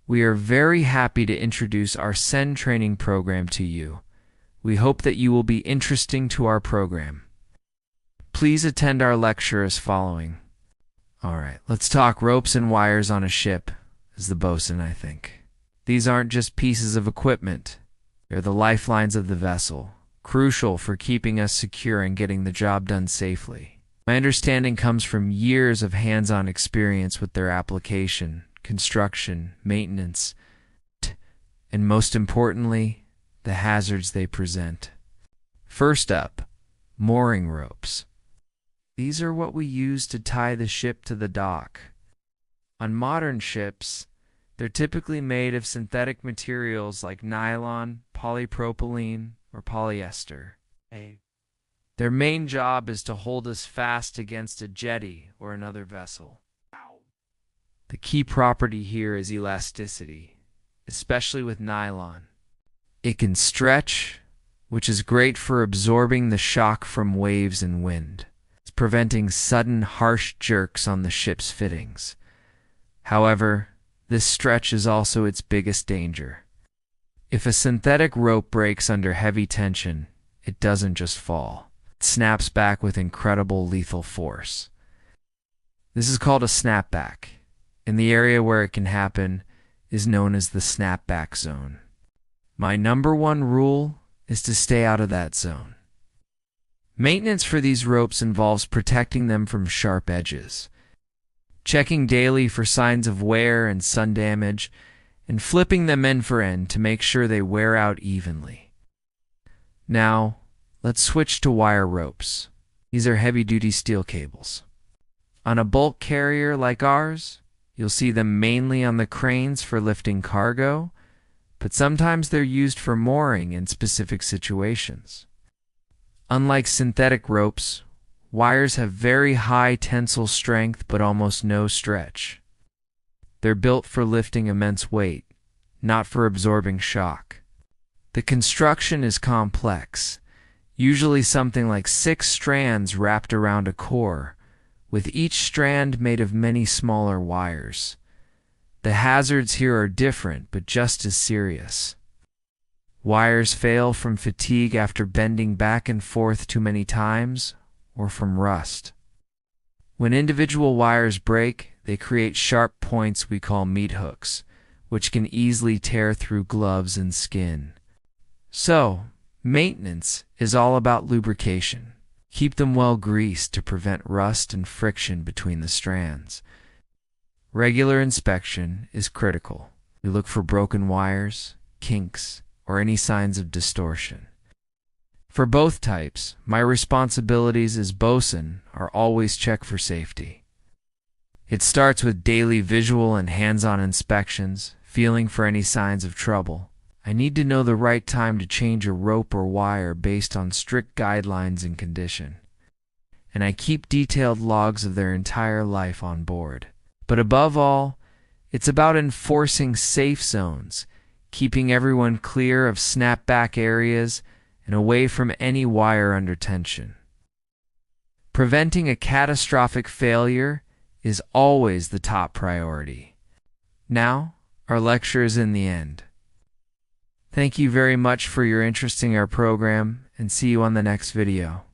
We are very happy to introduce our SEN training program to you. We hope that you will be interesting to our program. Please attend our lecture as following. Alright, let's talk ropes and wires on a ship, as the bosun, I think. These aren't just pieces of equipment. They're the lifelines of the vessel, crucial for keeping us secure and getting the job done safely. My understanding comes from years of hands-on experience with their application, construction, maintenance, and most importantly, the hazards they present. First up, mooring ropes. These are what we use to tie the ship to the dock. On modern ships, they're typically made of synthetic materials like nylon, polypropylene, or polyester. Their main job is to hold us fast against a jetty or another vessel. The key property here is elasticity, especially with nylon. It can stretch, which is great for absorbing the shock from waves and wind. It's preventing sudden, harsh jerks on the ship's fittings. However, this stretch is also its biggest danger. If a synthetic rope breaks under heavy tension, it doesn't just fall. It snaps back with incredible lethal force. This is called a snapback, and the area where it can happen is known as the snapback zone. My number one rule is to stay out of that zone. Maintenance for these ropes involves protecting them from sharp edges, checking daily for signs of wear and sun damage, and flipping them end for end to make sure they wear out evenly. Now, let's switch to wire ropes. These are heavy-duty steel cables. On a bulk carrier like ours, you'll see them mainly on the cranes for lifting cargo, but sometimes they're used for mooring in specific situations. Unlike synthetic ropes, wires have very high tensile strength but almost no stretch. They're built for lifting immense weight, not for absorbing shock. The construction is complex, usually something like 6 strands wrapped around a core, with each strand made of many smaller wires. The hazards here are different but just as serious. Wires fail from fatigue after bending back and forth too many times, or from rust. When individual wires break, they create sharp points we call meat hooks, which can easily tear through gloves and skin. So, maintenance is all about lubrication. Keep them well greased to prevent rust and friction between the strands. Regular inspection is critical. We look for broken wires, kinks, or any signs of distortion. For both types, my responsibilities as bosun are always check for safety. It starts with daily visual and hands-on inspections, feeling for any signs of trouble. I need to know the right time to change a rope or wire based on strict guidelines and condition. And I keep detailed logs of their entire life on board. But above all, it's about enforcing safe zones, keeping everyone clear of snapback areas and away from any wire under tension. Preventing a catastrophic failure is always the top priority. Now, our lecture is in the end. Thank you very much for your interest in our program, and see you on the next video.